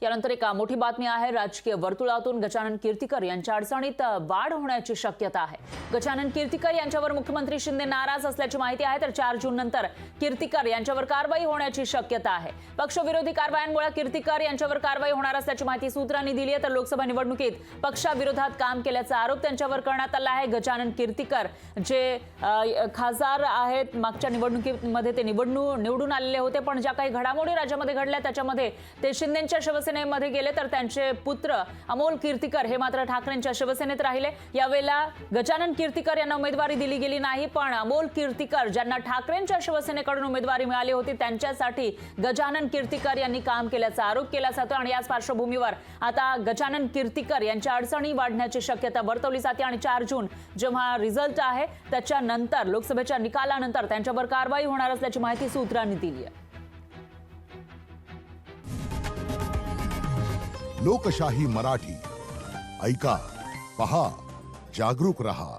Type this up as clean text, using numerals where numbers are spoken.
यानंतर एक मोठी बातमी आहे। राजकीय वर्तुळातून गजानन कीर्तिकर यांच्या अडचणीत वाढ होण्याची शक्यता आहे। गजानन कीर्तिकर यांच्यावर मुख्यमंत्री शिंदे नाराज असल्याची माहिती आहे। तर 4 जून नंतर कीर्तिकर यांच्यावर कारवाई होण्याची शक्यता आहे। पक्षविरोधी कारवायांमुळे कीर्तिकर यांच्यावर कारवाई होणार असल्याची माहिती सूत्रांनी दिली आहे। तर लोकसभा निवडणुकीत पक्षाविरोधात काम केल्याचा आरोप त्यांच्यावर करण्यात आला आहे। गजानन कीर्तिकर जे खासदार आहेत, मागच्या निवडणुकीमध्ये ते निवडून आलेले होते, पण ज्या काही घडामोडी राज्यामध्ये घडल्या त्याच्यामध्ये ते शिंदेंच्या शिवसेनेमध्ये गेले। तर त्यांचे पुत्र अमोल कीर्तिकर हे मात्र ठाकरेंच्या शिवसेनेत राहिले। यावेळेला गजानन कीर्तिकर यांना उमेदवारी दिली गेली नाही, पण अमोल कीर्तिकर ज्यांना ठाकरेंच्या शिवसेनेकडून उमेदवारी मिळाली होती त्यांच्यासाठी गजानन कीर्तिकर यांनी काम केल्याचा आरोप केला जातो। आणि याच पार्श्वभूमीवर आता गजानन कीर्तिकर यांच्या अडचणी वाढण्याची शक्यता वर्तवली जाते। आणि 4 जून जेव्हा रिझल्ट आहे त्याच्यानंतर लोकसभेच्या निकालानंतर त्यांच्यावर कारवाई होणार असल्याची माहिती सूत्रांनी दिली आहे। लोकशाही मराठी ऐका, पहा, जागरूक रहा।